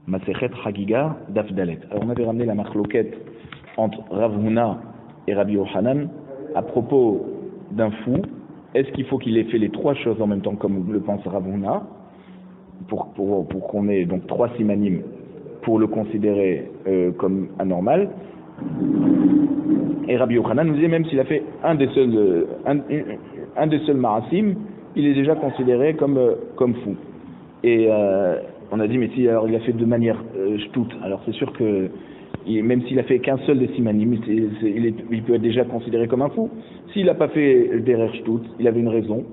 Masechet Hagiga Dafdalet. Alors on avait ramené la marloquette entre Rav Huna et Rabbi Yochanan à propos d'un fou. Est-ce qu'il faut qu'il ait fait les trois choses en même temps comme le pense Rav Huna pour qu'on ait donc 3 simanim pour le considérer comme anormal? Et Rabbi Yochanan nous disait même s'il a fait un des seuls marasim, il est déjà considéré comme fou. Et on a dit mais si alors il a fait de manière shtout, alors c'est sûr que même s'il a fait qu'un seul des simanim, il peut être déjà considéré comme un fou. S'il n'a pas fait d'erreur shtout, il avait une raison.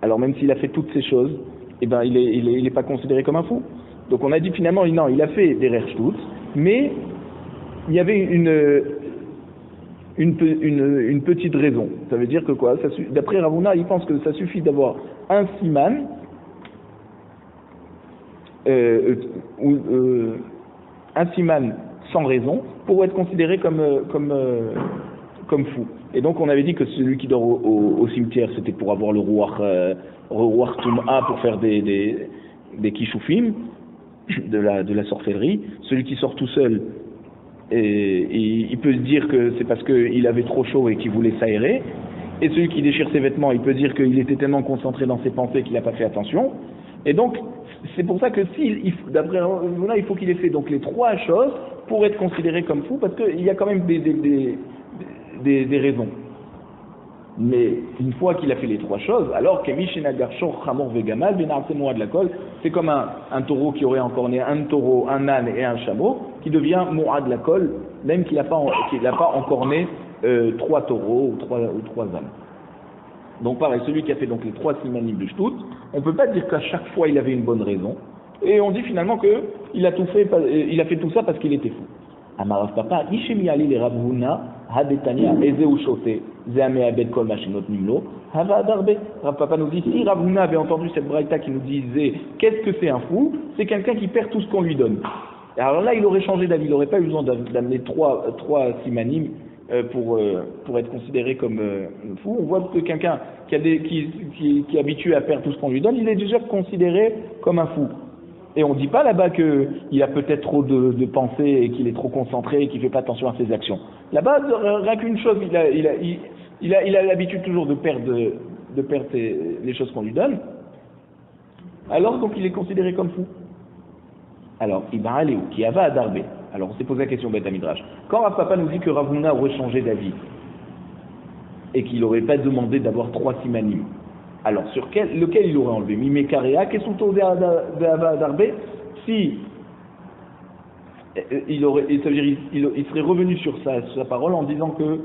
Alors même s'il a fait toutes ces choses, eh ben il est pas considéré comme un fou. Donc on a dit finalement non, il a fait d'erreur shtout, mais il y avait une petite raison. Ça veut dire que quoi? D'après Ravuna, il pense que ça suffit d'avoir un siman un siman sans raison pour être considéré comme fou. Et donc on avait dit que celui qui dort au cimetière, c'était pour avoir le rouar tum'a pour faire des kishoufim de la sorcellerie. Celui qui sort tout seul, il peut se dire que c'est parce qu'il avait trop chaud et qu'il voulait s'aérer. Et celui qui déchire ses vêtements, il peut dire qu'il était tellement concentré dans ses pensées qu'il n'a pas fait attention. Et donc c'est pour ça que d'après Ravuna, il faut qu'il ait fait donc les 3 choses pour être considéré comme fou, parce qu'il y a quand même des raisons. Mais une fois qu'il a fait les 3 choses, alors c'est comme un taureau qui aurait encore né un taureau, un âne et un chameau, qui devient Mourad la colle, même qu'il n'a pas encore né 3 taureaux ou 3 ânes. Donc pareil, celui qui a fait donc les 3 simanim de shtout, on ne peut pas dire qu'à chaque fois il avait une bonne raison, et on dit finalement qu'il a fait tout ça parce qu'il était fou. Amarav Papa, Ishemi Ali les Rav Huna, Hadetania, Ezeu Shote, Zeame Abed Kol Machinot Nimlo, Hava Adarbe. Rav Papa nous dit, si Rav Huna avait entendu cette braïta qui nous disait qu'est-ce que c'est un fou, c'est quelqu'un qui perd tout ce qu'on lui donne. Et alors là, il aurait changé d'avis, il n'aurait pas eu besoin d'amener 3 simanim pour être considéré comme fou. On voit que quelqu'un qui est habitué à perdre tout ce qu'on lui donne, il est déjà considéré comme un fou. Et on ne dit pas là-bas qu'il a peut-être trop de pensées et qu'il est trop concentré et qu'il ne fait pas attention à ses actions. Là-bas, rien qu'une chose, il a l'habitude toujours de perdre les choses qu'on lui donne. Alors donc il est considéré comme fou. Alors, Ibn Aléou, qui avait à Darbé. Alors, on s'est posé la question, Beth Midrash. Quand Rav Papa nous dit que Rav Huna aurait changé d'avis et qu'il n'aurait pas demandé d'avoir 3 simanim, alors lequel il aurait enlevé? Mimekarea, qu'est-ce qu'on tourne à Darbé? Si il serait revenu sur sa parole en disant que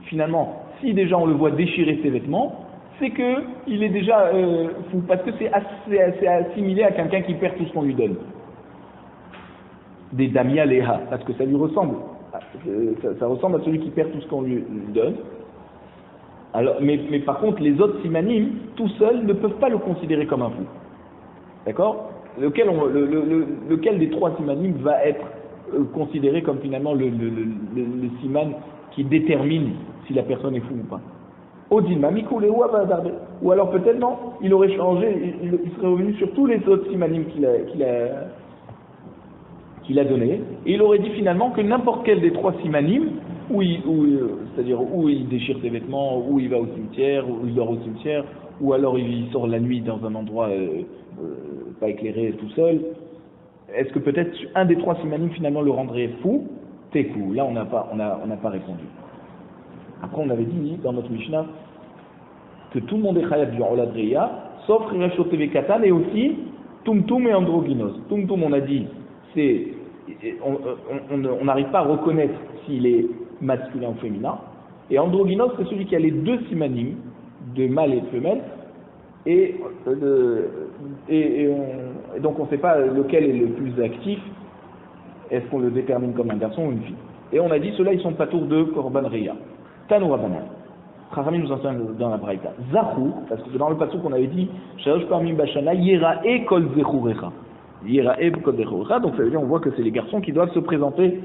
finalement, si déjà on le voit déchirer ses vêtements, c'est qu'il est déjà fou, parce que c'est assimilé à quelqu'un qui perd tout ce qu'on lui donne. Des Damia Leha, parce que ça lui ressemble. Ça ressemble à celui qui perd tout ce qu'on lui donne. Alors, mais par contre, les autres simanim, tout seuls, ne peuvent pas le considérer comme un fou. D'accord? Lequel des 3 simanim va être considéré comme finalement le siman qui détermine si la personne est fou ou pas? Odilma, Mikou, Léoua, Badarbe. Ou alors peut-être non, il aurait changé, il serait revenu sur tous les autres simanim qu'il a donné, et il aurait dit finalement que n'importe quel des 3 simanim, c'est-à-dire où il déchire ses vêtements, où il va au cimetière, où il dort au cimetière, ou alors il sort la nuit dans un endroit pas éclairé tout seul, est-ce que peut-être un des 3 simanim finalement le rendrait fou? Tekou, là on n'a pas répondu. Après on avait dit dans notre Mishnah que tout le monde est chayav du Oladreya, sauf Rishot Katan et aussi Tumtum et Androgynos. Tumtum on a dit on n'arrive pas à reconnaître s'il est masculin ou féminin. Et androgynos, c'est celui qui a les 2 simanim, de mâle et de femelle, et donc on ne sait pas lequel est le plus actif. Est-ce qu'on le détermine comme un garçon ou une fille? Et on a dit, ceux-là, ils sont patours de Korban Reya. Tanoura Banan. Chachamim nous enseigne dans la Braïta. Zachou, parce que dans le patour qu'on avait dit, Shalosh Parmim Bashana, Yera et Kol Zechurecha. Donc ça veut dire on voit que c'est les garçons qui doivent se présenter.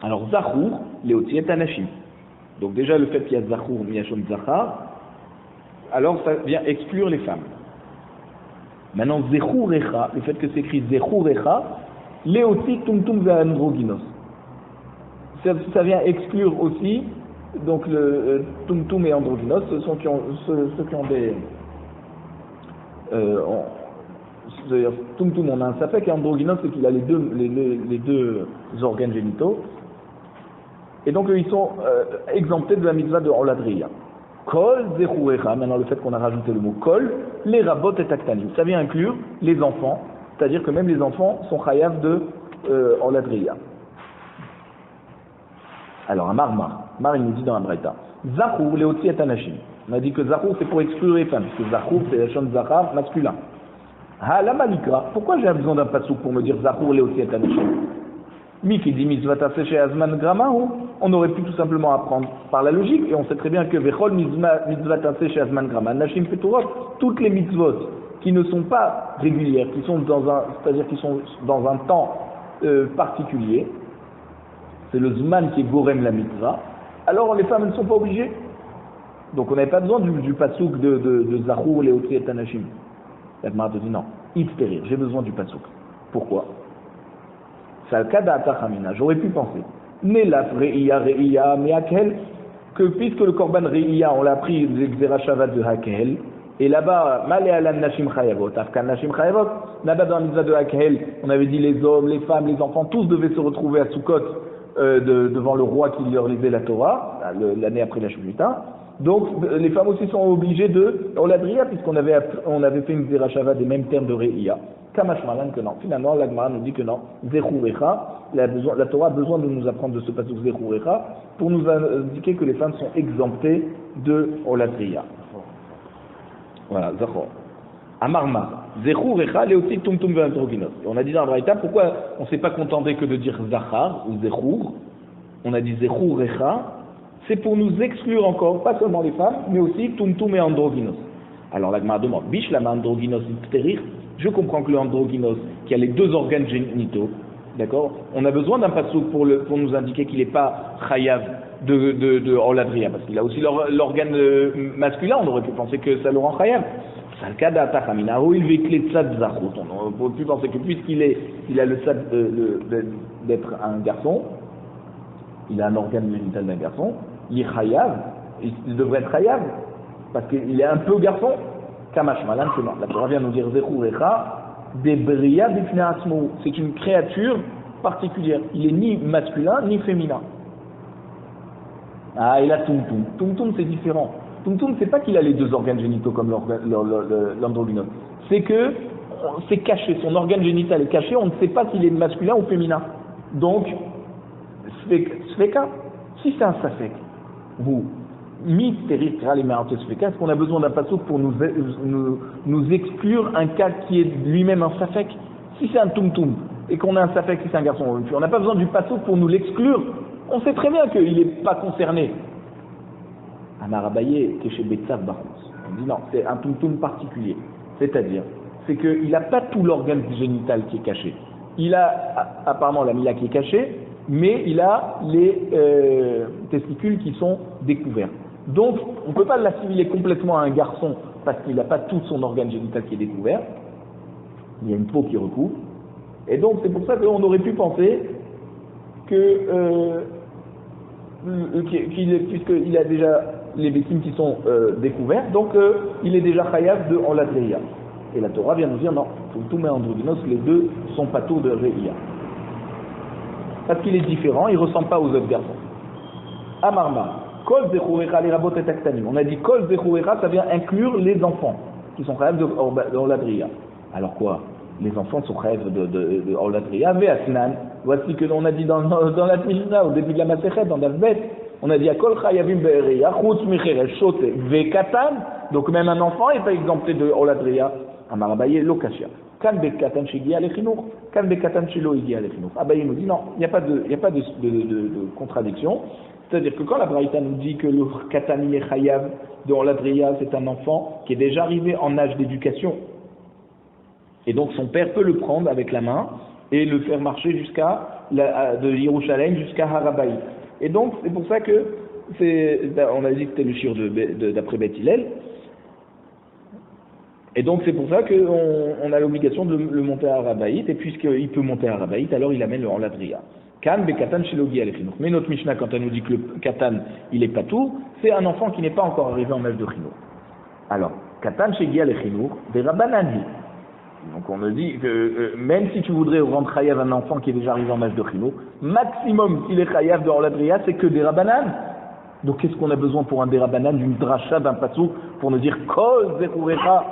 Alors Zachour, Léotiet Anashim. Donc déjà le fait qu'il y a Zachour, Miyashon Zachar, alors ça vient exclure les femmes. Maintenant Zechurecha, le fait que c'est écrit Zechurecha, Léoti tumtum ve'androgynos. Ça vient exclure aussi, donc le tumtum et androgynos, ceux qui ont des... D'ailleurs, tumtum on a un safek et androgynos c'est qu'il a les deux organes génitaux. Et donc ils sont exemptés de la mitzvah de Oladriya. Kol zechurecha, maintenant le fait qu'on a rajouté le mot kol, les rabot et taktanim. Ça vient inclure les enfants, c'est-à-dire que même les enfants sont chayav de Oladriya. Alors, un Mar il nous dit dans la Braïta, Zachour, Léoti et Anashim. On a dit que Zachour, c'est pour exclure les femmes, puisque Zachour, c'est la chante Zachar masculin. Ha, la Malikra, pourquoi j'ai besoin d'un pasouk pour me dire Zachour, Léoti et Anashim? Miki dit mitzvata séché azman gramahu, on aurait pu tout simplement apprendre par la logique, et on sait très bien que Vechol mitzvata séché azman grama, Nashim Peturot, toutes les mitzvot qui ne sont pas régulières, c'est-à-dire qui sont dans un temps particulier, c'est le zman qui est gorem la mitzvah, alors les femmes ne sont pas obligées. Donc on n'avait pas besoin du pasouk de Zachour, Léotri et Tanashim. La Gemara te dit non, Itzperir, j'ai besoin du pasouk. Pourquoi? J'aurais pu penser. Nelaf Re'iya mais Hakel, que puisque le korban Re'iya, on l'a pris de Xerashavat de Hakel, et là-bas, Malé Alan Nashim Chayavot, Afkan Nashim Chayavot, là-bas dans la mitzvah de Hakel, on avait dit les hommes, les femmes, les enfants, tous devaient se retrouver à Sukkot devant le roi qui leur lisait la Torah, l'année après la Shemitah. Donc les femmes aussi sont obligées de Oladriya, puisqu'on avait fait une Zerashava des mêmes termes de Re'iya. Kamashmalan que non. Finalement, la Gemara nous dit que non. Zechurecha, la Torah a besoin de nous apprendre de ce passage Zechurecha pour nous indiquer que les femmes sont exemptées de Oladriya. Voilà, Zachor. Amarma, Zechurecha, Léoti Tumtum Ve'androgynos. On a dit dans la Braïta, pourquoi on ne s'est pas contenté que de dire Zachar ou Zechur? On a dit Zechurecha, c'est pour nous exclure encore, pas seulement les femmes, mais aussi Tumtum et Androgynos. Alors la Gemara demande, Bish lama Androgynos Pterir. Je comprends que le androgynos, qui a les deux organes génitaux, d'accord, on a besoin d'un pasouk pour nous indiquer qu'il n'est pas chayav de Oladriya, parce qu'il a aussi l'organe masculin, on aurait pu penser que ça le rend chayav. Salkada Tachaminahu, il véhicule le tzad zachut. On aurait pu penser que puisqu'il a le tzad d'être un garçon, il a un organe génital d'un garçon, il est chayav, il devrait être chayav, parce qu'il est un peu garçon. Kamashmalan, que non. La Torah vient nous dire Zechurecha, Debriya Bifnei Atzmo. C'est une créature particulière. Il est ni masculin ni féminin. Ah, il a Tumtum. Tumtum, c'est différent. Tumtum, c'est pas qu'il a les deux organes génitaux comme l'androgynos. C'est que c'est caché. Son organe génital est caché. On ne sait pas s'il est masculin ou féminin. Donc, Sveka, si c'est un Safek, vous. Est-ce qu'on a besoin d'un pasouk pour nous exclure un cas qui est lui-même un safek? Si c'est un tumtum et qu'on a un safek, si c'est un garçon, on n'a pas besoin du pasouk pour nous l'exclure. On sait très bien qu'il n'est pas concerné. Amarabaye, Keshe Betsav Barous. On dit non, c'est un tumtum particulier. C'est-à-dire, c'est qu'il n'a pas tout l'organe génital qui est caché. Il a apparemment la mila qui est cachée, mais il a les testicules qui sont découverts. Donc, on ne peut pas l'assimiler complètement à un garçon parce qu'il n'a pas tout son organe génital qui est découvert. Il y a une peau qui recouvre. Et donc, c'est pour ça qu'on aurait pu penser que, puisqu'il a déjà les victimes qui sont découvertes, donc il est déjà chayav de Oladriya. Et la Torah vient nous dire non, tout met androgynos, les deux sont patos de Re'iya. Parce qu'il est différent, il ne ressemble pas aux autres garçons. Amarma. Kol zechurecha les rabot et aktanim. On a dit kol zechurecha, ça vient inclure les enfants qui sont chayav de Oladriya. Alors quoi? Les enfants sont chayav de Oladriya. Ve'asnan. Voici que l'on a dit dans la Mishnah au début de la Masechet, dans Davbet, on a dit kol chayavim be'eriya chutz micheresh shote ve'katan. Donc même un enfant n'est pas exempté de Oladriya. Amarabaye lokashia. Kan be'katan shigi alechinur, kan be'katan shilo igi alechinur. Abaye nous dit non, il n'y a pas de contradiction. C'est-à-dire que quand la Braïta nous dit que le Katan est chayav de Oladriya, c'est un enfant qui est déjà arrivé en âge d'éducation. Et donc son père peut le prendre avec la main et le faire marcher de Yerushalayim jusqu'à Harabaï. Et donc c'est pour ça que on a dit que c'était le shir d'après Beth Hillel. Et donc c'est pour ça qu'on a l'obligation de le monter à Rabaït, et puisqu'il peut monter à Rabaït, alors il amène le Oladria. Kan be katan shilogi al-Chinuch. Mais notre Mishnah, quand elle nous dit que le katan, il est pas tout, c'est un enfant qui n'est pas encore arrivé en âge de Chinuch. Alors, katan shegi al-Chinuch, des Rabbanani. Donc on nous dit que même si tu voudrais rendre chayav un enfant qui est déjà arrivé en âge de Chinuch, maximum s'il est chayav de Oladria, c'est que des Rabbanan. Donc qu'est-ce qu'on a besoin pour un dérabanan, d'une dracha, d'un passouk, pour nous dire kol zechurecha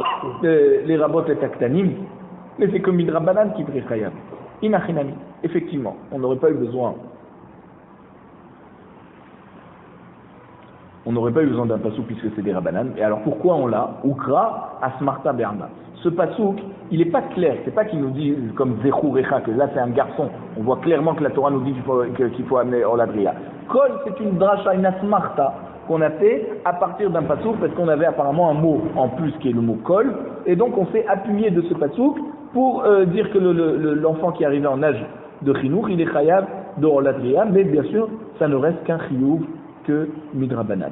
les rabot et taktanim? Mais c'est comme une rabanan qui devrait chayav. Inachinami. Effectivement, on n'aurait pas eu besoin. On n'aurait pas eu besoin d'un passouk puisque c'est des rabanan. Et alors pourquoi on l'a? Ukra asmarta berma. Ce passouk, il n'est pas clair. C'est pas qu'il nous dit comme zechurecha que là c'est un garçon. On voit clairement que la Torah nous dit qu'il faut amener Oladria. Kol, c'est une dracha, une asmarta qu'on a fait à partir d'un passouk parce qu'on avait apparemment un mot en plus qui est le mot kol, et donc on s'est appuyé de ce passouk pour dire que l'enfant qui est arrivé en âge de chinuch, il est chayav de Oladria, mais bien sûr, ça ne reste qu'un chiyuv que midrabanan.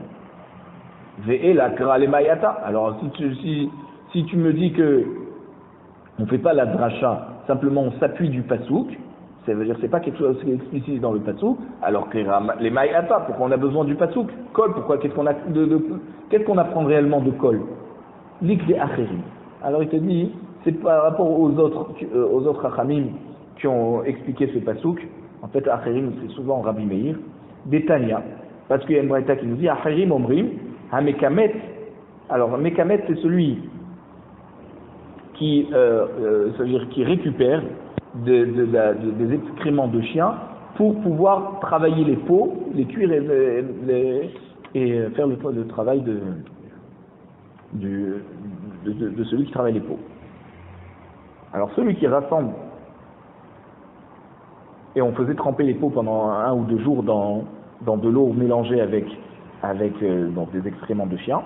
Ve'e la kra le mayata. Alors si tu me dis que on ne fait pas la dracha, simplement on s'appuie du passouk, ça veut dire que c'est pas quelque chose qui est explicite dans le passouk, alors que les mayata, pourquoi on a besoin du passouk? Kol, pourquoi? Qu'est-ce qu'on apprend réellement de kol? Lik de acherim. Alors il te dit, c'est par rapport aux autres hachamim qui ont expliqué ce passouk. En fait, acherim, c'est souvent Rabbi Meir, Betania, parce qu'il y a une braïta qui nous dit acherim omrim hamekamet. Alors mekamet, c'est celui qui récupère des excréments de chiens pour pouvoir travailler les peaux, les cuire et faire le travail de celui qui travaille les peaux. Alors celui qui rassemble, et on faisait tremper les peaux pendant 1 ou 2 jours dans de l'eau mélangée avec donc des excréments de chiens.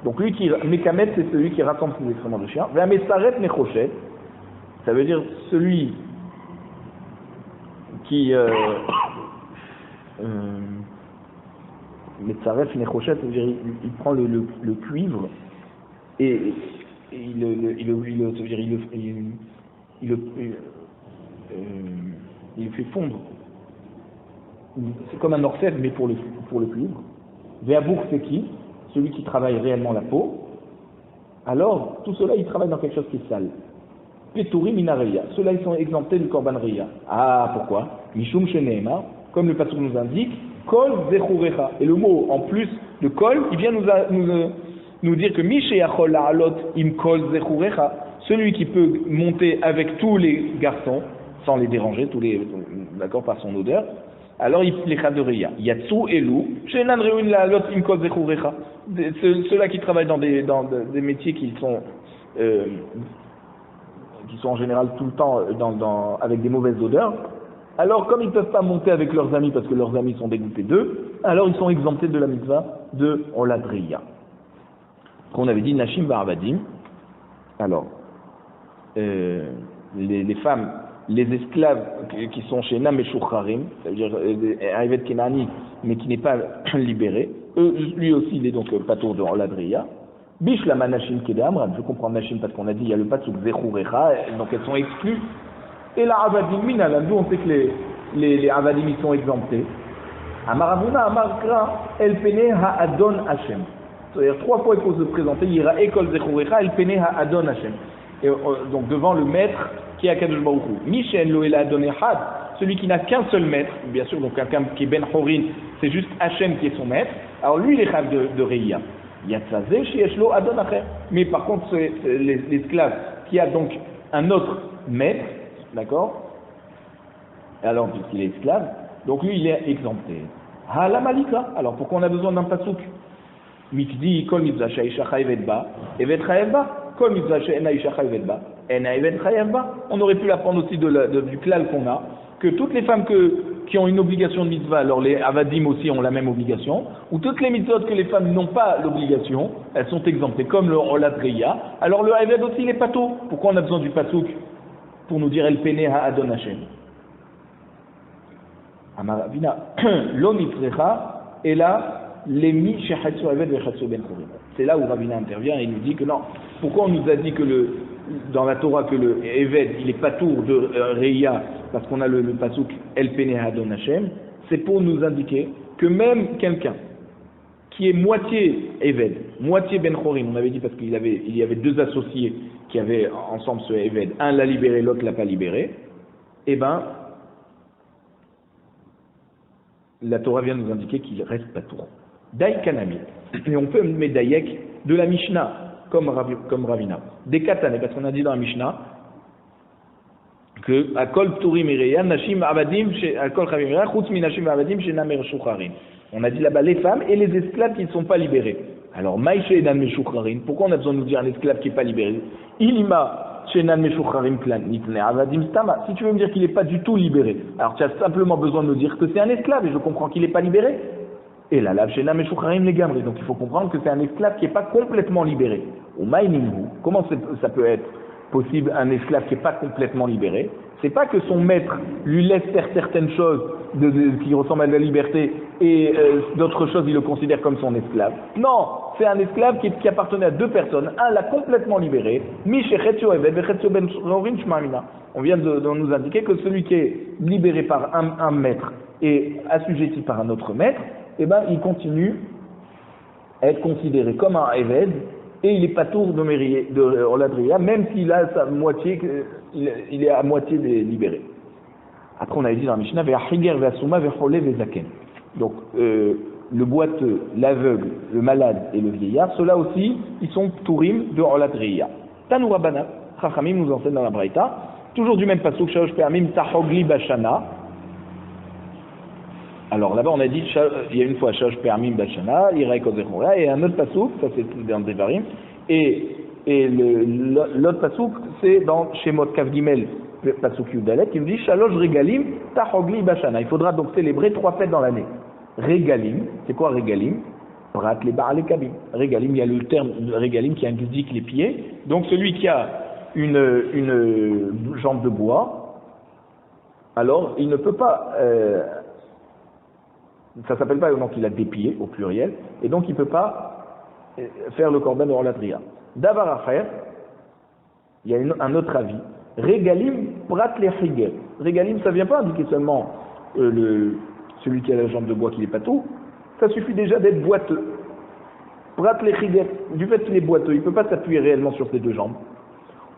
Donc lui qui mekamet, c'est celui qui rassemble ces excréments de chiens. Ve'amesaret mechoshet, ça veut dire celui qui Metzaref Nechochet, c'est-à-dire il prend le cuivre et il le fait fondre. C'est comme un orfèvre mais pour le cuivre. Ve'abour c'est qui? Celui qui travaille réellement la peau. Alors tout cela il travaille dans quelque chose qui est sale. Peturi minareya. Ceux-là, ils sont exemptés du korban reya. Ah, pourquoi? Mishum sheneema, comme le pasteur nous indique, kol zechurecha. Et le mot, en plus de kol, il vient nous dire que misheyachol la'alot im kol zechurecha, celui qui peut monter avec tous les garçons, sans les déranger, d'accord, par son odeur, alors il les de reya. Yatsu elu, shenan reuin la'alot im kol zechurecha. Ceux-là qui travaillent dans des métiers qui sont en général tout le temps avec des mauvaises odeurs, alors comme ils ne peuvent pas monter avec leurs amis parce que leurs amis sont dégoûtés d'eux, alors ils sont exemptés de la mitzvah de Oladriya. Qu'on avait dit Nashim Ba'avadim. Alors, les femmes, les esclaves qui sont chez Nam et Shoucharim, ça veut dire arrivé de Kenani, mais qui n'est pas libéré, lui aussi il est donc patour de Oladriya. Bishlama Nashim Kedamran, je comprends Nashim parce qu'on a dit il y a le pasuk Zechurecha, donc elles sont exclues. Et la Avadim Minalam, nous on sait que les Avadim ils sont exemptés. Amaravuna Amarkra, El Pene Ha'adon Hashem. C'est-à-dire 3 fois il faut se présenter, il ira Ekol Zechurecha, El Pene Ha'adon Hashem. Et donc devant le maître qui est Akadosh Baruch Hu. Mishen Loela Adon Echad, celui qui n'a qu'un seul maître, bien sûr, donc quelqu'un qui est Ben Horin, c'est juste Hashem qui est son maître. Alors lui il est chaf de Reya. Mais par contre, c'est l'esclave qui a donc un autre maître, d'accord? Alors, puisqu'il est esclave, donc lui, il est exempté. La malika. Alors, pourquoi on a besoin d'un pasouk? Mikdi, kol mitzvah she'isha chayevet ba, evet chayev ba, kol mitzvah she'ena isha chayevet ba, ena evet chayev ba. On aurait pu l'apprendre aussi du klal qu'on a, que toutes les femmes qui ont une obligation de mitzvah, alors les avadim aussi ont la même obligation, ou toutes les mitzvot que les femmes n'ont pas l'obligation, elles sont exemptées, comme le Oladriya. Alors le Haved aussi, il est pato. Pourquoi on a besoin du pasouk? Pour nous dire El Pene Ha'adon Hashem. Amaravina, lo mitzrecha, et là, les mi shechatsu Haved vechatsu ben chorim. C'est là où Ravina intervient et il nous dit que non, Pourquoi on nous a dit que dans la Torah que le Eved, il est patour de Reya, parce qu'on a le pasouk El Pene Hadon Hashem, c'est pour nous indiquer que même quelqu'un qui est moitié Eved, moitié Ben Chorim, on avait dit parce qu'il y avait deux associés qui avaient ensemble ce Eved, un l'a libéré, l'autre l'a pas libéré, eh ben, la Torah vient nous indiquer qu'il reste patour. Daï Kanami, et on peut mettre Daïek de la Mishnah, comme Ravina. Des Katane, parce qu'on a dit dans la Mishnah que Akol Pturim Ireya, Nashim Abadim, Akol Chavim Ireya, Chutz Minashim Abadim, Shenamer Shucharin. On a dit là-bas les femmes et les esclaves qui ne sont pas libérés. Alors, Maïche Edan Meshucharin, pourquoi on a besoin de nous dire un esclave qui n'est pas libéré? Ilima Shenan Meshucharin Klan Nitne Avadim Stama. Si tu veux me dire qu'il n'est pas du tout libéré, alors tu as simplement besoin de nous dire que c'est un esclave et je comprends qu'il n'est pas libéré. Et là, Shenan Meshucharin Legamri. Donc il faut comprendre que c'est un esclave qui n'est pas complètement libéré. Ou Maïninhu, comment ça peut être possible un esclave qui n'est pas complètement libéré? C'est pas que son maître lui laisse faire certaines choses qui ressemblent à de la liberté et d'autres choses il le considère comme son esclave. Non, c'est un esclave qui appartenait à deux personnes. Un l'a complètement libéré. On vient de nous indiquer que celui qui est libéré par un maître et assujetti par un autre maître, eh ben, il continue à être considéré comme un Eved et il est pas tour de Oladria, même s'il a sa moitié, il est à moitié libéré. Après, on avait dit dans la Mishnah, donc, le boiteux, l'aveugle, le malade et le vieillard, ceux-là aussi, ils sont tourim de Oladria. Tanoura Bana, Chachamim nous enseigne dans la Braïta, toujours du même pasuk, Shalosh Pe'amim Tahogli Bashana. Alors là-bas, on a dit, il y a une fois, Shalosh Pe'amim Bashana, Iraï Kozechora, et un autre pasuk, ça c'est dans Devarim, et l'autre pasuk, c'est dans Shemot Kav Gimel, pasuk Yudalet, qui nous dit, Shalosh Regalim Tahogli Bashana. Il faudra donc célébrer 3 fêtes dans l'année. Regalim, c'est quoi Regalim? Prat les bar les kabim. Regalim, il y a le terme Regalim qui indique les pieds. Donc celui qui a une jambe de bois, alors il ne peut pas, ça s'appelle pas donc il a des pieds au pluriel, et donc il ne peut pas faire le korban de Rolatria. Davar à faire, il y a un autre avis. Regalim prat les higel. Regalim, ça ne vient pas indiquer seulement celui qui a la jambe de bois qui n'est pas tout, ça suffit déjà d'être boiteux. Prat les higel, du fait qu'il est boiteux, il ne peut pas s'appuyer réellement sur ses deux jambes.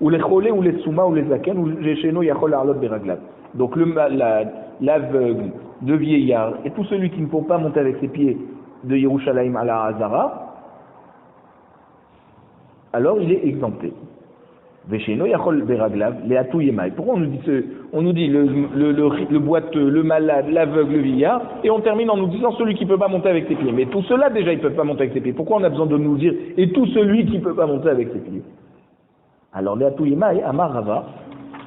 Ou les cholés, ou les souma, ou les zaken, ou les cheno, yachol arlot beraglat. Donc l'aveugle, de vieillard, et tout celui qui ne peut pas monter avec ses pieds de Yerushalayim à la Hazara, alors il est exempté. Vesheno yachol beraglav, les atou yemai. Pourquoi on nous dit le boiteux, le malade, l'aveugle, le vieillard, et on termine en nous disant celui qui ne peut pas monter avec ses pieds. Mais tout cela déjà ils ne peuvent pas monter avec ses pieds. Pourquoi on a besoin de nous dire et tout celui qui ne peut pas monter avec ses pieds? Alors les atou yemai, Amar Rava.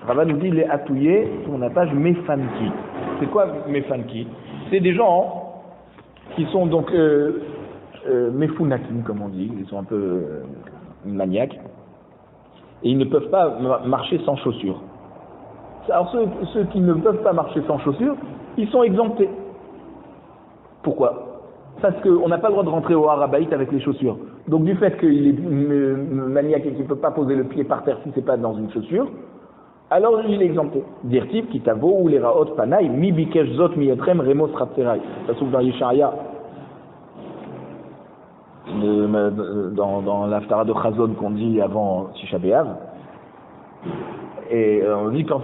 Rava nous dit les atouillés sur la page Mefanki. C'est quoi Mefanki? C'est des gens qui sont donc Mefunakim comme on dit, ils sont un peu maniaques. Et ils ne peuvent pas marcher sans chaussures. Alors ceux qui ne peuvent pas marcher sans chaussures, ils sont exemptés. Pourquoi? Parce qu'on n'a pas le droit de rentrer au Harabaït avec les chaussures. Donc du fait qu'il est maniaque et qu'il ne peut pas poser le pied par terre si ce n'est pas dans une chaussure, alors il est exempté. Dirtiv, Kitavo, ou les Raot, Panaï, Mi Bikesh Zot, Mi Etrem, Remos Ratserai. Ça se trouve dans Yesharia. Dans l'Aftara de Chazon qu'on dit avant Tisha B'Av, et on dit quand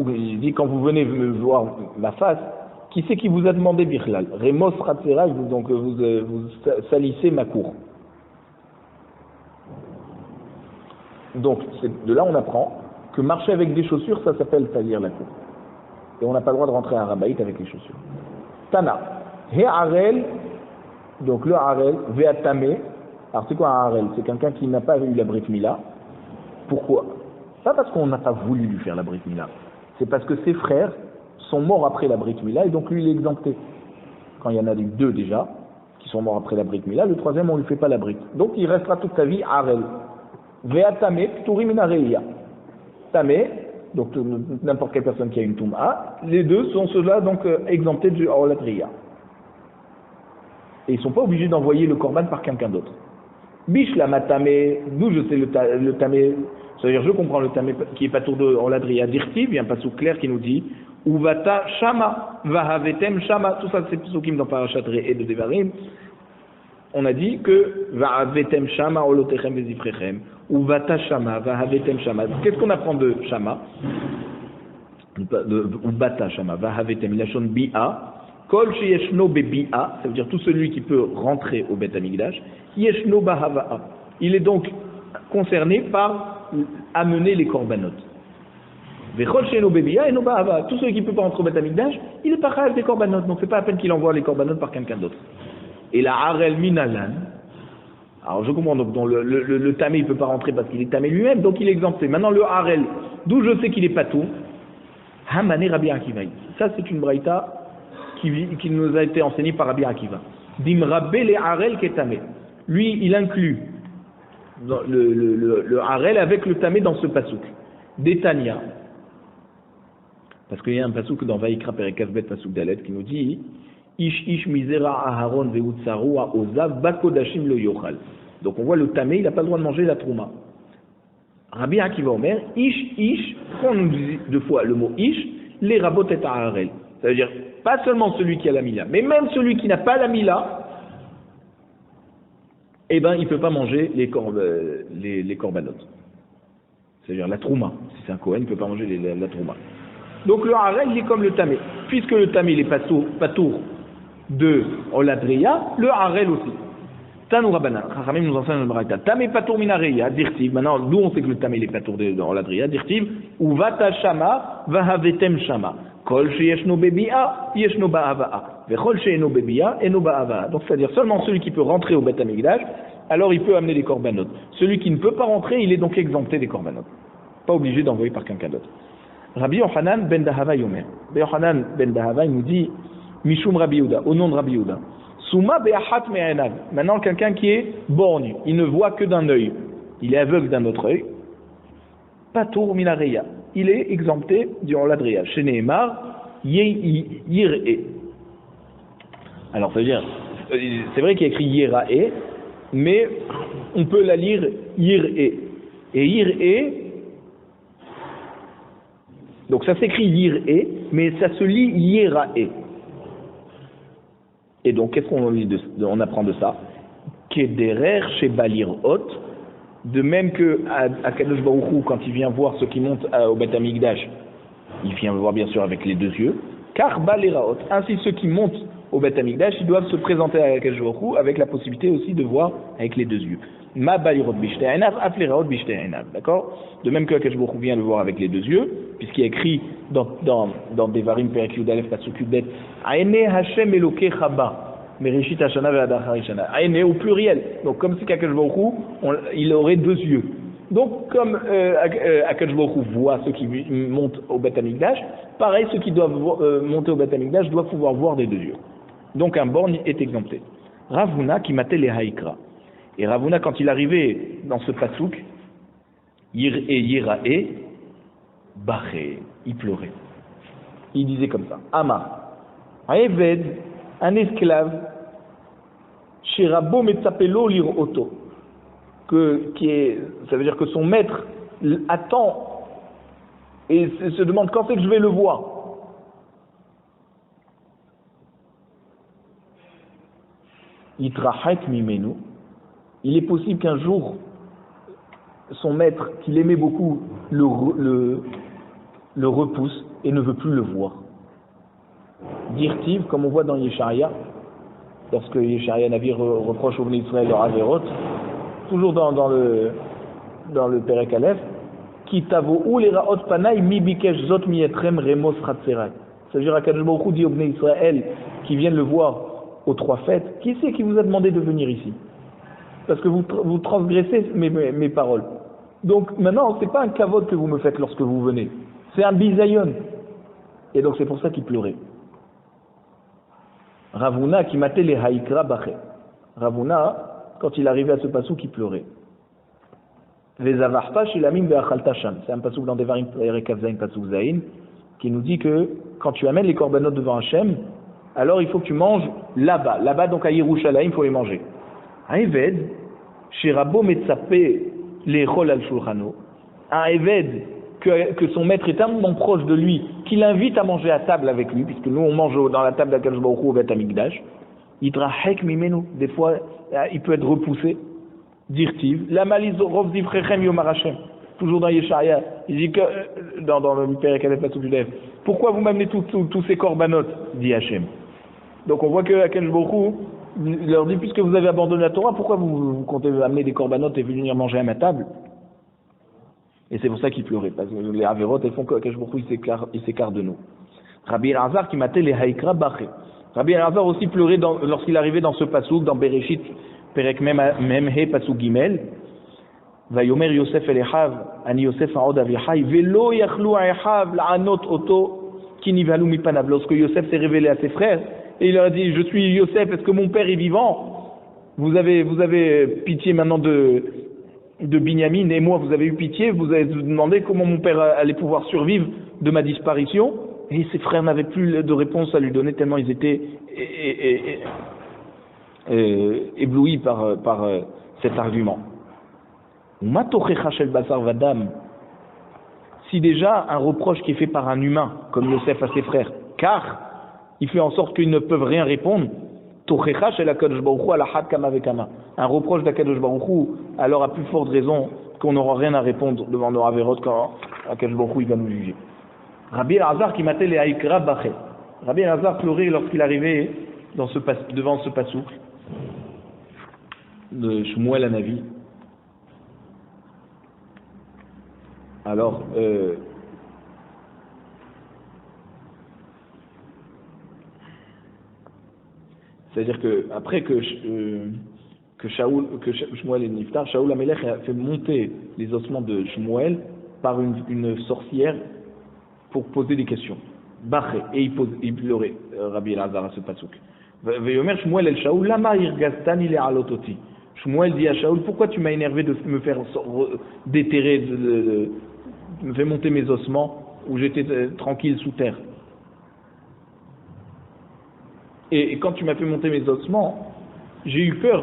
il dit quand vous venez me voir ma face, qui c'est qui vous a demandé Bichlal? Remos Ratzerai, donc vous salissez ma cour. Donc de là on apprend que marcher avec des chaussures ça s'appelle salir la cour, et on n'a pas le droit de rentrer à Rabaït avec les chaussures. Tana, He'arel. Donc le harel, ve'atame, alors c'est quoi un harel? C'est quelqu'un qui n'a pas eu la brit mila. Pourquoi? Pas parce qu'on n'a pas voulu lui faire la brit mila. C'est parce que ses frères sont morts après la brit mila et donc lui il est exempté. Quand il y en a deux déjà qui sont morts après la brit mila, le troisième on lui fait pas la brit. Donc il restera toute sa vie harel. Ve'atame, pturim min hareya. Tamé, donc n'importe quelle personne qui a une touma, les deux sont ceux-là donc exemptés du haolatria. Et ils ne sont pas obligés d'envoyer le korban par quelqu'un d'autre. Bishla matame, d'où je sais le tamé, c'est-à-dire je comprends le tamé qui est pas tour de Oladria dirtiv, il y a un passage clair qui nous dit Uvata shama, vahavetem shama, tout ça c'est psukim dans Parashat et de Devarim. On a dit que vahavetem shama olotechem vezifrechem, Uvata shama, vahavetem shama. Qu'est-ce qu'on apprend de shama? Uvata shama, vahavetem, ilachon bi'a. Kol sheyeshno bebi'a, ça veut dire tout celui qui peut rentrer au Beth Amikdash, yeshno bahava'a. Il est donc concerné par amener les korbanot. Vechol sheyeshno bebi'a et no bahava'a. Tout celui qui ne peut pas rentrer au Beth Amikdash, il est pas chayav des korbanot, donc c'est pas la peine qu'il envoie les korbanot par quelqu'un d'autre. Et la harel minalan, alors je comprends, donc le tamé il peut pas rentrer parce qu'il est tamé lui-même, donc il est exempté. Maintenant le harel, d'où je sais qu'il est pas tout, hamane Rabbi Akiva. Ça c'est une braïta qui nous a été enseigné par Rabbi Akiva. Dimrabe le harel ketamé. Lui, il inclut le harel avec le tamé dans ce pasouk. Détania. Parce qu'il y a un pasouk dans Vaïkra Perekavbet pasouk Dalet qui nous dit Ish ish misera aharon veutsaru ozav bakodashim lo yochal. Donc on voit le tamé, il n'a pas le droit de manger la trouma. Rabbi Akiva Omer, ish, pourquoi on nous dit deux fois le mot ish, les rabot et harel. Ça veut dire pas seulement celui qui a la mila, mais même celui qui n'a pas la mila, eh ben, il ne peut pas manger les korbanot. C'est-à-dire la trouma. Si c'est un Kohen, il ne peut pas manger la trouma. Donc le harel, il est comme le tamé. Puisque le tamé, il est patour de Oladriya, le harel aussi. Tanou Rabbanan, Chachamim nous enseigne le Braïta. Tamé patour minareya, dirtiv. Maintenant, d'où on sait que le tamé, il est patour de Oladriya, dirtiv. Ou vata shama, vahavetem shama. Kol sheyeshno bebi'a, yeshno ba'ava'a. Vechol sheyeno bebi'a, eno ba'ava'a. Donc c'est-à-dire seulement celui qui peut rentrer au Beth Amikdash, alors il peut amener les korbanot. Celui qui ne peut pas rentrer, il est donc exempté des korbanot. Pas obligé d'envoyer par quelqu'un d'autre. Rabbi Yochanan ben Dahava Yomer. Rabbi Yochanan ben Dahava, il nous dit Mishum Rabbi Yehuda, au nom de Rabbi Yehuda. Souma be'achat me'enav. Maintenant quelqu'un qui est borgne, il ne voit que d'un œil. Il est aveugle d'un autre œil. Patour minareya. Il est exempté du Oladriya. Chez Nehemar, Yir'e. Alors, ça veut dire, c'est vrai qu'il y a écrit Yira'e, mais on peut la lire Yir'e. Et Yir'e, donc ça s'écrit Yir'e, mais ça se lit Yira'e. Et donc, qu'est-ce qu'on apprend de ça? Kederer chez Balirot. De même que à Kadosh Baruch Hu, quand il vient voir ceux qui montent au Beth Amikdash, il vient voir bien sûr avec les deux yeux. Car Baliraot, ainsi ceux qui montent au Beth Amikdash, ils doivent se présenter à Kadosh Baruch Hu avec la possibilité aussi de voir avec les deux yeux. Ma Balirot Bishte'enav, Afleraot Bishte'enav, d'accord? De même que Kadosh Baruch Hu vient le voir avec les deux yeux, puisqu'il y a écrit dans Devarim Perek Yudalef Pasuk Yudbet, Aene Hashem Elokei Chaba. Mereshit Hashana ve'adachar Hashana. Aïné au pluriel. Donc comme si Akadosh Baruch Hu, il aurait deux yeux. Donc comme Akadosh Baruch Hu voit ceux qui montent au Beth Amikdash, pareil ceux qui doivent monter au Beth Amikdash doivent pouvoir voir des deux yeux. Donc un borgne est exempté. Ravuna qui matait les haïkra. Et Ravuna quand il arrivait dans ce pasouk, Yira'e, Baché, il pleurait. Il disait comme ça. Ama, Aeved, un esclave, chez Rabo Metzapelo Lir'oto, ça veut dire que son maître attend et se demande quand c'est que je vais le voir. Yitrachet mimenu, il est possible qu'un jour son maître, qu'il aimait beaucoup, le repousse et ne veut plus le voir. Dirtiv, comme on voit dans Yesharia, lorsque Yesharia Navi reproche au Bnei Israël leur Averot, toujours dans le Perek Aleph, qui tavo'u l'eraot panay mi bikesh zot mietrem remos ratzerai. C'est-à-dire qu'Akadosh Baruch Hu dit au Bnei Israël qui viennent le voir aux trois fêtes, qui c'est qui vous a demandé de venir ici? Parce que vous transgressez mes paroles. Donc maintenant, c'est pas un kavod que vous me faites lorsque vous venez, c'est un bisayon. Et donc c'est pour ça qu'il pleurait. Ravuna qui matait les haïkra baché. Ravuna, quand il arrivait à ce pasouk, il pleurait. Vezavarta shilamim be'achalta sham. C'est un pasouk dans Devarim Perek Zayin pasouk Zayin qui nous dit que quand tu amènes les korbanot devant Hachem, alors il faut que tu manges là-bas. Là-bas, donc à Yerushalayim, il faut les manger. Aeved chez Rabo Metzapé, les Chol al Shulchano, un Eved, que son maître est tellement proche de lui, qu'il l'invite à manger à table avec lui, puisque nous on mange dans la table d'Akadosh Baruch Hu au Bet Hamikdash, Yidrahek Mimenu, des fois il peut être repoussé, Dirtiv, la malice Rov Zivrechem Yomar Hashem, toujours dans Yeshaya, il dit que, dans le Pérek Aleph Pasuk Judev, pourquoi vous m'amenez tous ces korbanot, dit Hashem. Donc on voit que Akadosh Baruch Hu leur dit, puisque vous avez abandonné la Torah, pourquoi vous comptez amener des korbanot et venir manger à ma table? Et c'est pour ça qu'ils pleuraient, parce que les Averot, elles font qu'Akadosh Baruch Hu il s'écarte de nous. Rabbi Elazar qui matait les Haïkra Baché. Rabbi Elazar aussi pleurait lorsqu'il arrivait dans ce pasouk, dans Bereshit, Perek Memhe Pasouk Gimel. Vayomer Yosef el Echav, Ani Yosef Aod Avichai, Velo Yachlu Echav, La'anot Oto, Kinivalu Mipanav. Lorsque Yosef s'est révélé à ses frères, et il leur a dit, je suis Yosef, est-ce que mon père est vivant? Vous avez pitié maintenant de Binyamin, et moi vous avez eu pitié, vous avez demandé comment mon père allait pouvoir survivre de ma disparition, et ses frères n'avaient plus de réponse à lui donner tellement ils étaient éblouis par cet argument. Si déjà un reproche qui est fait par un humain, comme Yosef à ses frères, car il fait en sorte qu'ils ne peuvent rien répondre, un reproche d'Akadosh Baruch Hu, alors à plus forte raison qu'on n'aura rien à répondre devant nos Averot quand Akadosh Baruch Hu il va nous juger. Rabbi Elazar qui matait les Haïkra Baché. Rabbi Elazar pleurait lorsqu'il arrivait devant ce pasouk de Shmuel Hanavi. Alors, c'est-à-dire que après que Shmuel est niftar, Shaoul Amelech a fait monter les ossements de Shmuel par une sorcière pour poser des questions. Baché, et il pleurait, Rabbi Elazar à ce pasouk. Veyomer Shmuel el Shaoul, lama irgastani le alototi. Shmuel dit à Shaoul, pourquoi tu m'as énervé de me faire déterrer, de me faire monter mes ossements où j'étais tranquille sous terre? Et quand tu m'as fait monter mes ossements, j'ai eu peur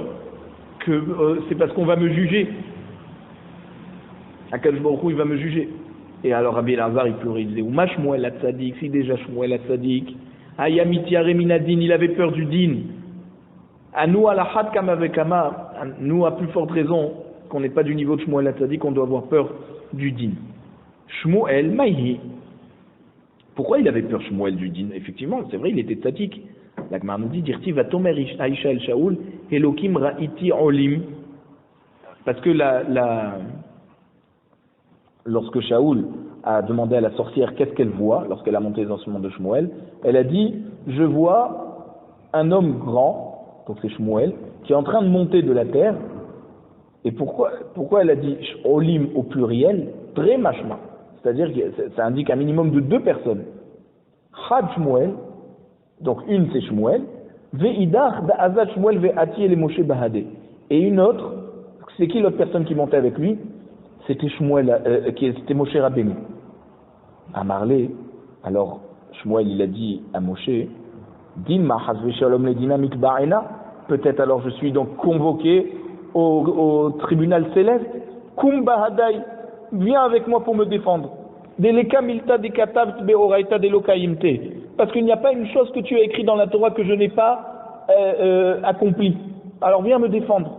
que c'est parce qu'on va me juger. Akadosh Baruch Hu, il va me juger. Et alors Rabbi Elazar, il pleurait, il disait, Ouma Shmuel HaTzadik, si déjà Shmuel HaTzadik, Ayamiti Areminadin, il avait peur du din. À nous, à la Had Kama Vekama, nous, à plus forte raison, qu'on n'est pas du niveau de Shmuel HaTzadik, on doit avoir peur du din. Shmuel Maïhi. Pourquoi il avait peur Shmuel du din? Effectivement, c'est vrai, il était tzadik. La Gemara nous dit, Dirti va tomer Aisha el Shaoul, Elokim Ra'iti Olim. Parce que lorsque Shaoul a demandé à la sorcière qu'est-ce qu'elle voit, lorsqu'elle a monté les ossements de Shmuel, elle a dit, je vois un homme grand, donc c'est Shmuel, qui est en train de monter de la terre. Et pourquoi elle a dit Olim au pluriel? Très machma. C'est-à-dire que ça indique un minimum de 2 personnes. Chad Shmuel, donc une c'est Shmuel, Ve'idach da'azat Shmuel ve'ati el Moshe bahade. Et une autre, c'est qui l'autre personne qui montait avec lui? C'était Shmuel, c'était Moshe Rabbeinu. À Marley, alors Shmuel il a dit à Moshe, Din ma'chaz ve'shalom le dynamique ba'ena, peut-être alors je suis donc convoqué au tribunal céleste, Kum bahadai, viens avec moi pour me défendre. Deleka milta dekatav beoraita delokaimte. Parce qu'il n'y a pas une chose que tu as écrit dans la Torah que je n'ai pas accomplie. Alors viens me défendre.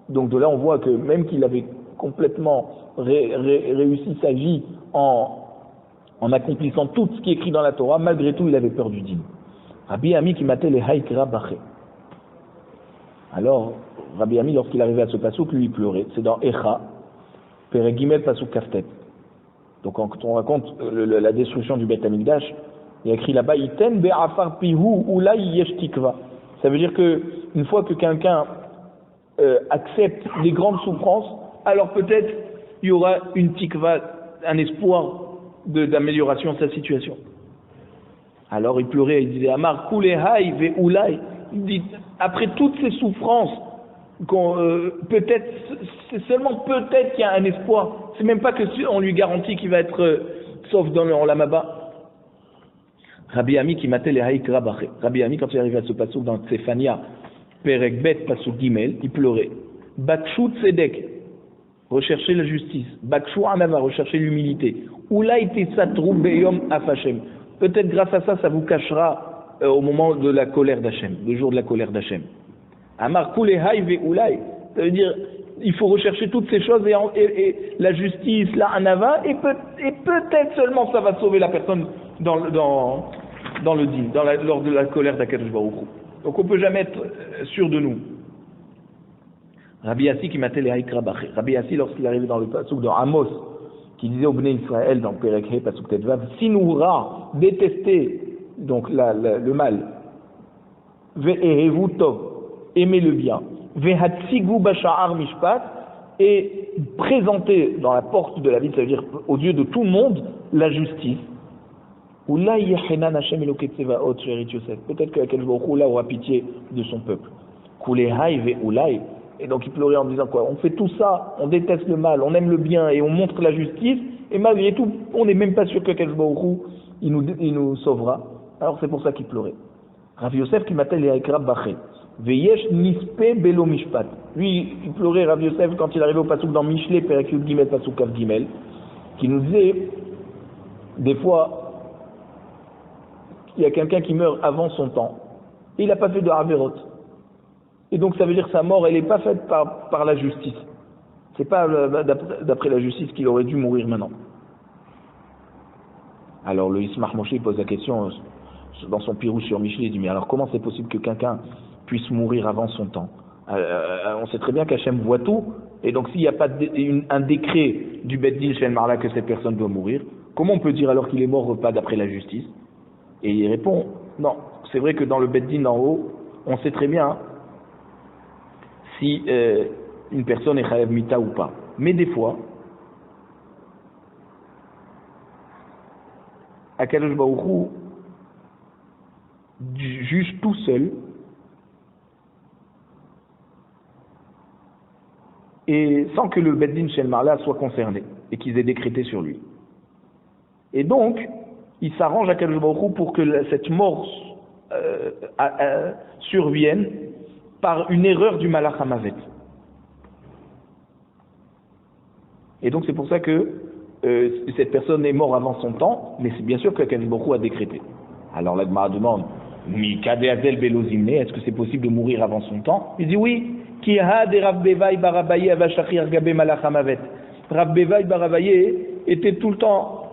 Donc de là on voit que même qu'il avait complètement réussi sa vie en accomplissant tout ce qui est écrit dans la Torah, malgré tout il avait peur du din. Rabbi Ami qui matait les Haïkra Baché. Alors Rabbi Ami lorsqu'il arrivait à ce pasouk, lui il pleurait. C'est dans Echa, Perek Gimel Pasouk Kaftet. Donc quand on raconte la destruction du Beth Amikdash, il y a écrit là-bas, Iten be'afar pihu ulai yesh tikva. Ça veut dire que une fois que quelqu'un accepte les grandes souffrances, alors peut-être il y aura une tikva, un espoir d'amélioration de sa situation. Alors il pleurait, il disait Amar kulehai ve'ulai. Il dit après toutes ces souffrances, peut-être, c'est seulement peut-être qu'il y a un espoir. C'est même pas que on lui garantit qu'il va être sauf dans le Olamaba. Rabbi Ami qui matait les Haïkra Baché. Rabbi Ami, quand il arrivait à ce pasouk dans Tsefania, Perek Bet Pasouk Gimel, il pleurait. Bakshu tzedek, rechercher la justice. Bakshu anava, rechercher l'humilité. Oulai tesatrou beyom afashem. Peut-être grâce à ça, ça vous cachera au moment de la colère d'Hachem, le jour de la colère d'Hachem. Amar kulehai ve oulai. Ça veut dire, il faut rechercher toutes ces choses et la justice, la anava, et peut-être seulement ça va sauver la personne dans le din, lors de la colère d'Akadosh Baruch Hu. Donc on ne peut jamais être sûr de nous. Rabbi Yassi qui m'appelait Haïkra Baché. Rabbi Yassi, lorsqu'il est arrivé dans le passouk de Amos, qui disait au Bnei Israël dans Perek He, passouk Tetvav, Sinoura, détester donc le mal, Ve'ehevu tov, aimer le bien, Ve'hatzigu basha'ar mishpat, et présenter dans la porte de la ville, ça veut dire aux yeux de tout le monde, la justice. Peut-être que Akadosh Baruch Hu aura pitié de son peuple. Et donc il pleurait en disant quoi? On fait tout ça, on déteste le mal, on aime le bien et on montre la justice, et malgré tout, on n'est même pas sûr que Akadosh Baruch Hu il nous sauvera. Alors c'est pour ça qu'il pleurait. Rav Yosef qui m'appelle les Haïkra Baché. Veyesh nispe belo mishpat. Lui, il pleurait, Rav Yosef, quand il arrivait au passouk dans Mishlei, Perek Yud Gimel, passouk Kav Gimel, qui nous disait, des fois, il y a quelqu'un qui meurt avant son temps, et il n'a pas fait de Averot. Et donc ça veut dire que sa mort, elle n'est pas faite par la justice. C'est pas d'après la justice qu'il aurait dû mourir maintenant. Alors le Ismach Moshe pose la question dans son pirouche sur Mishlei, il dit mais alors comment c'est possible que quelqu'un puisse mourir avant son temps? On sait très bien qu'Hachem voit tout, et donc s'il n'y a pas un décret du Bet Din Shel Marla que cette personne doit mourir, comment on peut dire alors qu'il est mort pas d'après la justice? Et il répond, non, c'est vrai que dans le Bet Din d'en haut, on sait très bien si une personne est Chayav Mita ou pas. Mais des fois, Akadosh Baruch Hu juge tout seul et sans que le Bet Din Shel Marla soit concerné et qu'ils aient décrété sur lui. Et donc, il s'arrange à Akadosh Baruch Hu pour que cette mort survienne par une erreur du Malach HaMavet. Et donc c'est pour ça que cette personne est morte avant son temps, mais c'est bien sûr que Akadosh Baruch Hu a décrété. Alors la Gemara demande, est-ce que c'est possible de mourir avant son temps? Il dit oui. Ki ha de Rav Bevaï Barabaye avashachir gabe Malach HaMavet. Rav Bevaï Barabaye était tout le temps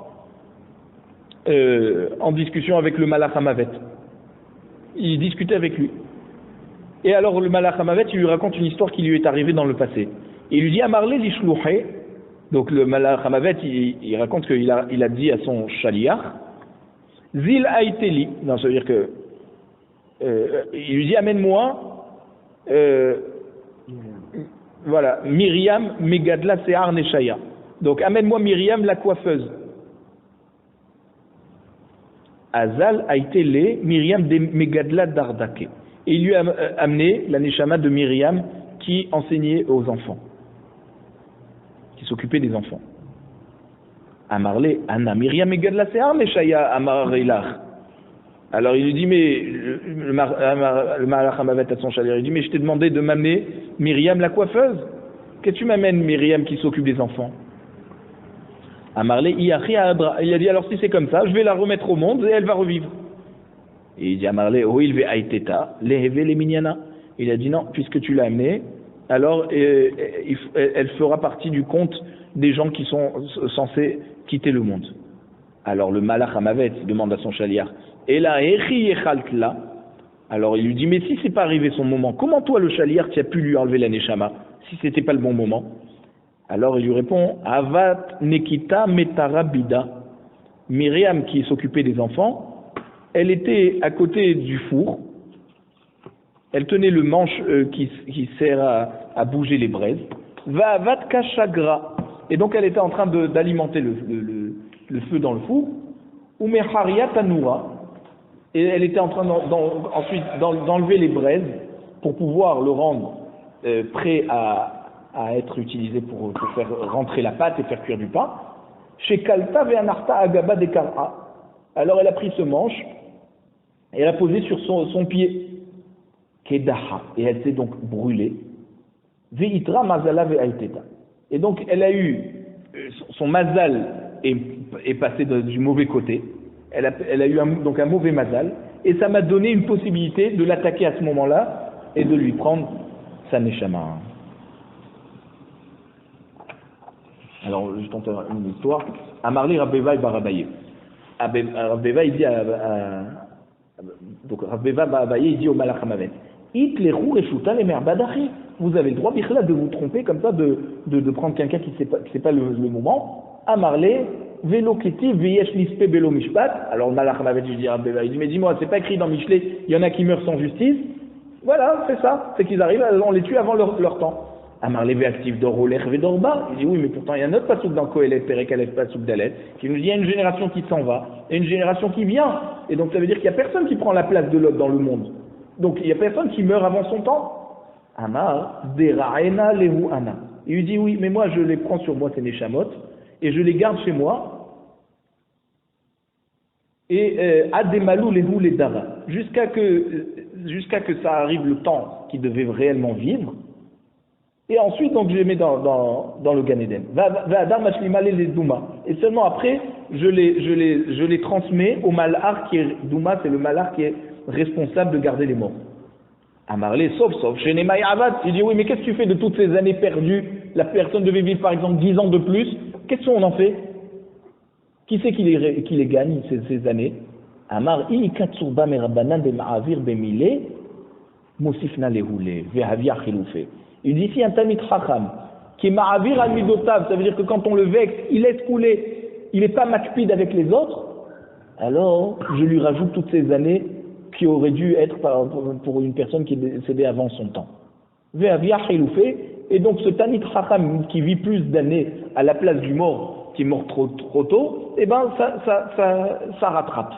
en discussion avec le Malach HaMavet. Il discutait avec lui. Et alors le Malach HaMavet, il lui raconte une histoire qui lui est arrivée dans le passé. Et il lui dit Amarle Zishlouché. Donc le Malach HaMavet, il raconte qu'il a dit à son chaliach Zil Aiteli. Non, ça veut dire que il lui dit amène-moi voilà, Myriam Megadla Sear Neshaya. Donc amène-moi Myriam la coiffeuse. Azal a été les Myriam de Megadla Dardake. Et il lui a amené la Neshama de Myriam qui enseignait aux enfants, qui s'occupait des enfants. Amarle, Anna Myriam Megadla Sear Neshaya Amarilach. Alors il lui dit, mais le Malach HaMavet à son chalier, il dit, mais je t'ai demandé de m'amener Myriam la coiffeuse. Qu'est-ce que tu m'amènes Myriam qui s'occupe des enfants? Amarle, il a dit, alors si c'est comme ça, je vais la remettre au monde et elle va revivre. Et il dit, Amarle, oh il va aiteta, leheve les minyana. Il a dit, non, puisque tu l'as amenée, alors elle fera partie du compte des gens qui sont censés quitter le monde. Alors le Malach HaMavet demande à son chaliar, et là, alors il lui dit, mais si c'est pas arrivé son moment, comment toi le chaliar tu as pu lui enlever la neshama si c'était pas le bon moment? Alors il lui répond, Avat Nekita Metarabida. Myriam qui s'occupait des enfants, elle était à côté du four, elle tenait le manche qui sert à bouger les braises. Va Avat Kashagra. Et donc elle était en train d'alimenter le feu dans le four. Umeharia Tanura. Et elle était en train ensuite d'enlever les braises pour pouvoir le rendre prêt à être utilisé pour faire rentrer la pâte et faire cuire du pain. Chez Kalta Ve'anarta Agaba Dekara. Alors elle a pris ce manche et elle a posé sur son pied. Kedaha. Et elle s'est donc brûlée. Ve'itra mazala ve'aiteta. Et donc, elle a eu, son mazal est passé du mauvais côté. Elle a eu donc un mauvais mazal. Et ça m'a donné une possibilité de l'attaquer à ce moment-là et de lui prendre sa neshama. Alors, je tente une histoire. Amarli Rabbeva et Barabaye. Rabbeva, il dit donc Rabbeva Barabaye, il dit au Malach Hamavet, It les roues reshuta les merbadachi. Vous avez le droit, Bichla, de vous tromper comme ça, de prendre quelqu'un qui ne sait pas le moment. Amarli, Velo Kiti, Veyesh Nispe Belo Mishpat. Alors, le Malach Hamavet, il dit Rabbeva, il dit, mais dis-moi, c'est pas écrit dans Michelet, il y en a qui meurent sans justice. Voilà, c'est ça. C'est qu'ils arrivent, on les tue avant leur temps. Amar levé actif d'Orolech Vedorba. Il dit oui, mais pourtant il y a un autre passouk dans Kohelet, Perek Aleph Passouk Dalet, qui nous dit il y a une génération qui s'en va et une génération qui vient. Et donc ça veut dire qu'il n'y a personne qui prend la place de l'autre dans le monde. Donc il n'y a personne qui meurt avant son temps. Amar Deraena Lehu Ana. Il lui dit oui, mais moi je les prends sur moi, ces Neshamot, et je les garde chez moi. Et Ademalou Lehu les Dara. Jusqu'à que ça arrive le temps qu'ils devaient réellement vivre. Et ensuite, donc, je les mets dans le Gan Eden. Et seulement après, je les transmets au malach qui est, Douma, c'est le malach qui est responsable de garder les morts. Amarlé, sauf, chez Nemaï Avad, il dit, oui, mais qu'est-ce que tu fais de toutes ces années perdues? La personne devait vivre, par exemple, 10 ans de plus. Qu'est-ce qu'on en fait? Qui c'est qui les gagne, ces années? Amar, Katsurba Merabanan de Ma'avir Bemile, Mosifna Lehoule, Vehavia Khiloufé. Il dit ici un Tamid Chacham, qui est Ma'avir al Midotav, ça veut dire que quand on le vexe, il laisse couler, il n'est pas makpid avec les autres, alors je lui rajoute toutes ces années qui auraient dû être pour une personne qui est décédée avant son temps. Et donc ce Tamid Chacham qui vit plus d'années à la place du mort qui est mort trop tôt, eh ben ça rattrape.